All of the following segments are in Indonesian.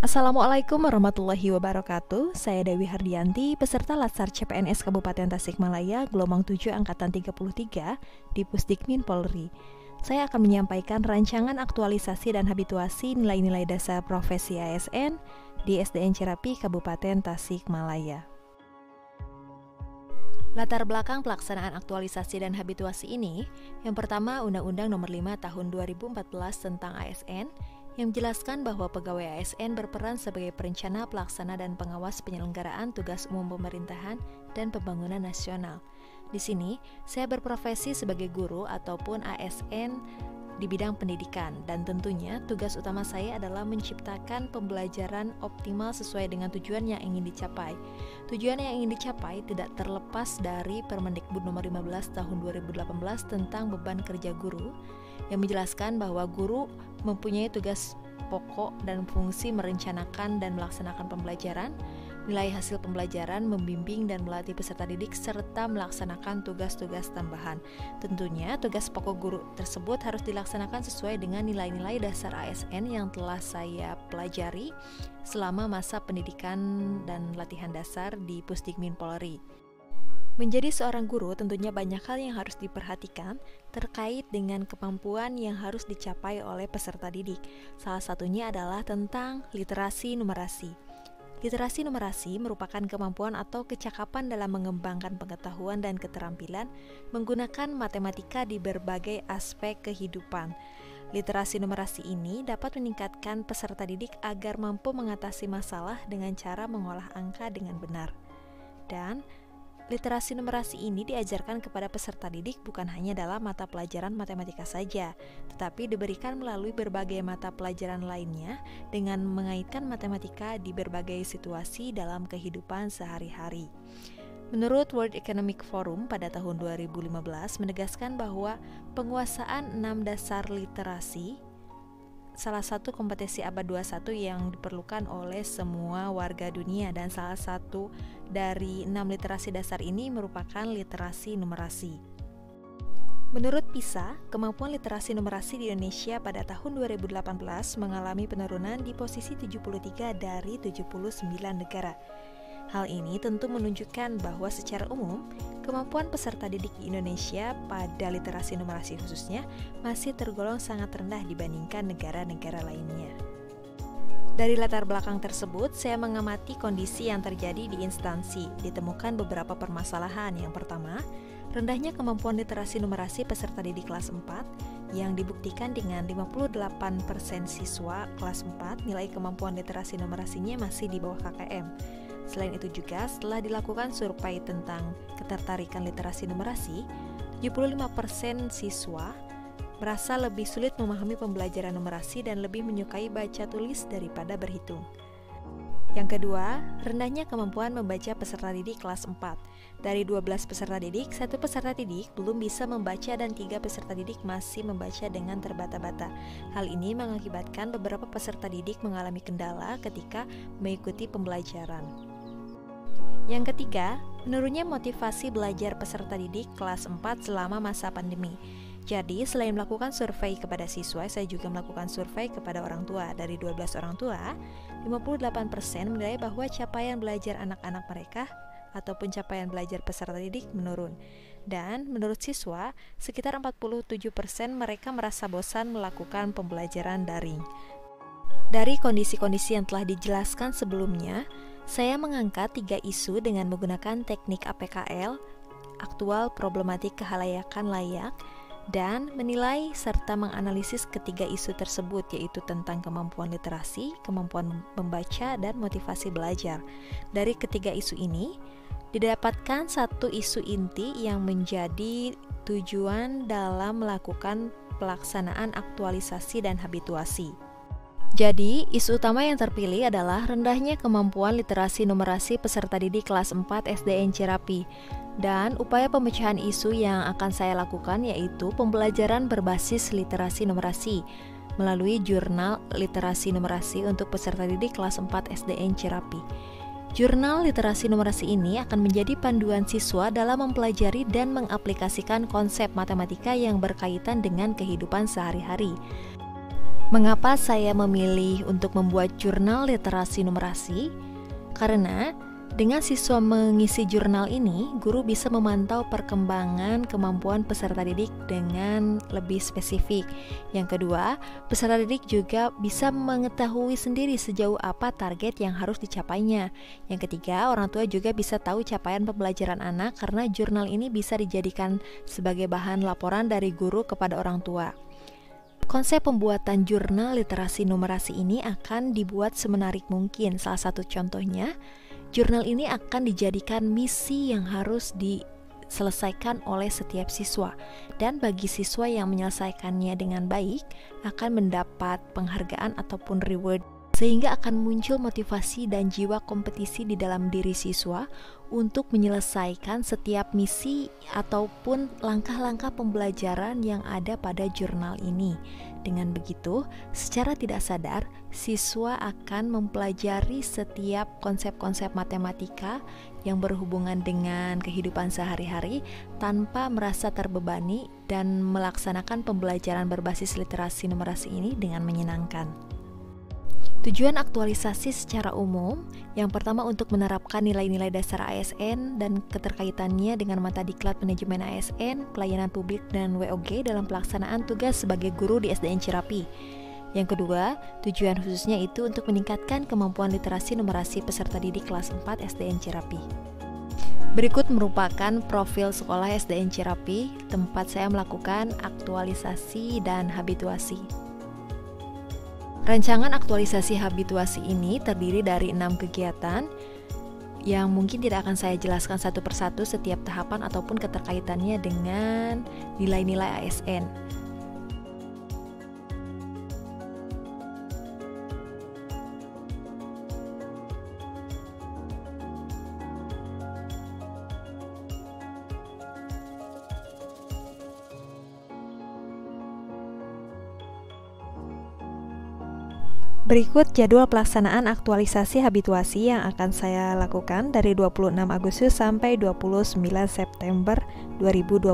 Assalamualaikum warahmatullahi wabarakatuh. Saya Dewi Hardianti, peserta Latsar CPNS Kabupaten Tasikmalaya, gelombang 7 angkatan 33 di Pusdikmin Polri. Saya akan menyampaikan rancangan aktualisasi dan habituasi nilai-nilai dasar profesi ASN di SDN Cerapi Kabupaten Tasikmalaya. Latar belakang pelaksanaan aktualisasi dan habituasi ini, yang pertama Undang-Undang Nomor 5 Tahun 2014 tentang ASN, yang menjelaskan bahwa pegawai ASN berperan sebagai perencana, pelaksana, dan pengawas penyelenggaraan tugas umum pemerintahan dan pembangunan nasional. Di sini, saya berprofesi sebagai guru ataupun ASN di bidang pendidikan, dan tentunya tugas utama saya adalah menciptakan pembelajaran optimal sesuai dengan tujuan yang ingin dicapai. Tujuan yang ingin dicapai tidak terlepas dari Permendikbud Nomor 15 Tahun 2018 tentang beban kerja guru, yang menjelaskan bahwa guru mempunyai tugas pokok dan fungsi merencanakan dan melaksanakan pembelajaran, nilai hasil pembelajaran, membimbing dan melatih peserta didik, serta melaksanakan tugas-tugas tambahan. Tentunya tugas pokok guru tersebut harus dilaksanakan sesuai dengan nilai-nilai dasar ASN yang telah saya pelajari selama masa pendidikan dan latihan dasar di Pusdikmin Polri. Menjadi seorang guru tentunya banyak hal yang harus diperhatikan terkait dengan kemampuan yang harus dicapai oleh peserta didik. Salah satunya adalah tentang literasi numerasi. Literasi numerasi merupakan kemampuan atau kecakapan dalam mengembangkan pengetahuan dan keterampilan menggunakan matematika di berbagai aspek kehidupan. Literasi numerasi ini dapat meningkatkan peserta didik agar mampu mengatasi masalah dengan cara mengolah angka dengan benar. Dan literasi numerasi ini diajarkan kepada peserta didik bukan hanya dalam mata pelajaran matematika saja, tetapi diberikan melalui berbagai mata pelajaran lainnya dengan mengaitkan matematika di berbagai situasi dalam kehidupan sehari-hari. Menurut World Economic Forum pada tahun 2015 menegaskan bahwa penguasaan 6 dasar literasi salah satu kompetensi abad 21 yang diperlukan oleh semua warga dunia, dan salah satu dari 6 literasi dasar ini merupakan literasi numerasi. Menurut PISA, kemampuan literasi numerasi di Indonesia pada tahun 2018 mengalami penurunan di posisi 73 dari 79 negara. Hal ini tentu menunjukkan bahwa secara umum, kemampuan peserta didik di Indonesia pada literasi numerasi khususnya masih tergolong sangat rendah dibandingkan negara-negara lainnya. Dari latar belakang tersebut, saya mengamati kondisi yang terjadi di instansi. Ditemukan beberapa permasalahan. Yang pertama, rendahnya kemampuan literasi numerasi peserta didik kelas 4 yang dibuktikan dengan 58% siswa kelas 4 nilai kemampuan literasi numerasinya masih di bawah KKM. Selain itu juga, setelah dilakukan survei tentang ketertarikan literasi numerasi, 75% siswa merasa lebih sulit memahami pembelajaran numerasi dan lebih menyukai baca tulis daripada berhitung. Yang kedua, rendahnya kemampuan membaca peserta didik kelas 4. Dari 12 peserta didik, 1 peserta didik belum bisa membaca dan 3 peserta didik masih membaca dengan terbata-bata. Hal ini mengakibatkan beberapa peserta didik mengalami kendala ketika mengikuti pembelajaran. Yang ketiga, menurunnya motivasi belajar peserta didik kelas 4 selama masa pandemi. Jadi, selain melakukan survei kepada siswa, saya juga melakukan survei kepada orang tua. Dari 12 orang tua, 58% menilai bahwa capaian belajar anak-anak mereka ataupun capaian belajar peserta didik menurun. Dan menurut siswa, sekitar 47% mereka merasa bosan melakukan pembelajaran daring. Dari kondisi-kondisi yang telah dijelaskan sebelumnya, saya mengangkat 3 isu dengan menggunakan teknik APKL, aktual problematik kehalayakan layak, dan menilai serta menganalisis ketiga isu tersebut, yaitu tentang kemampuan literasi, kemampuan membaca, dan motivasi belajar. Dari ketiga isu ini, didapatkan satu isu inti yang menjadi tujuan dalam melakukan pelaksanaan aktualisasi dan habituasi. Jadi, isu utama yang terpilih adalah rendahnya kemampuan literasi numerasi peserta didik kelas 4 SDN Cerapi. Dan upaya pemecahan isu yang akan saya lakukan yaitu pembelajaran berbasis literasi numerasi melalui jurnal literasi numerasi untuk peserta didik kelas 4 SDN Cerapi. Jurnal literasi numerasi ini akan menjadi panduan siswa dalam mempelajari dan mengaplikasikan konsep matematika yang berkaitan dengan kehidupan sehari-hari. Mengapa saya memilih untuk membuat jurnal literasi numerasi? Karena dengan siswa mengisi jurnal ini, guru bisa memantau perkembangan kemampuan peserta didik dengan lebih spesifik. Yang kedua, peserta didik juga bisa mengetahui sendiri sejauh apa target yang harus dicapainya. Yang ketiga, orang tua juga bisa tahu capaian pembelajaran anak karena jurnal ini bisa dijadikan sebagai bahan laporan dari guru kepada orang tua. Konsep pembuatan jurnal literasi numerasi ini akan dibuat semenarik mungkin. Salah satu contohnya, jurnal ini akan dijadikan misi yang harus diselesaikan oleh setiap siswa. Dan bagi siswa yang menyelesaikannya dengan baik, akan mendapat penghargaan ataupun reward. Sehingga akan muncul motivasi dan jiwa kompetisi di dalam diri siswa untuk menyelesaikan setiap misi ataupun langkah-langkah pembelajaran yang ada pada jurnal ini. Dengan begitu, secara tidak sadar, siswa akan mempelajari setiap konsep-konsep matematika yang berhubungan dengan kehidupan sehari-hari tanpa merasa terbebani dan melaksanakan pembelajaran berbasis literasi numerasi ini dengan menyenangkan. Tujuan aktualisasi secara umum, yang pertama untuk menerapkan nilai-nilai dasar ASN dan keterkaitannya dengan mata diklat manajemen ASN, pelayanan publik, dan WOG dalam pelaksanaan tugas sebagai guru di SDN Cirapi. Yang kedua, tujuan khususnya itu untuk meningkatkan kemampuan literasi numerasi peserta didik kelas 4 SDN Cirapi. Berikut merupakan profil sekolah SDN Cirapi, tempat saya melakukan aktualisasi dan habituasi. Rancangan aktualisasi habituasi ini terdiri dari 6 kegiatan yang mungkin tidak akan saya jelaskan satu persatu setiap tahapan ataupun keterkaitannya dengan nilai-nilai ASN. Berikut jadwal pelaksanaan aktualisasi habituasi yang akan saya lakukan dari 26 Agustus sampai 29 September 2021.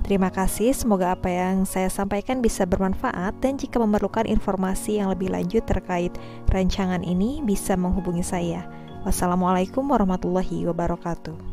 Terima kasih, semoga apa yang saya sampaikan bisa bermanfaat dan jika memerlukan informasi yang lebih lanjut terkait rancangan ini bisa menghubungi saya. Wassalamualaikum warahmatullahi wabarakatuh.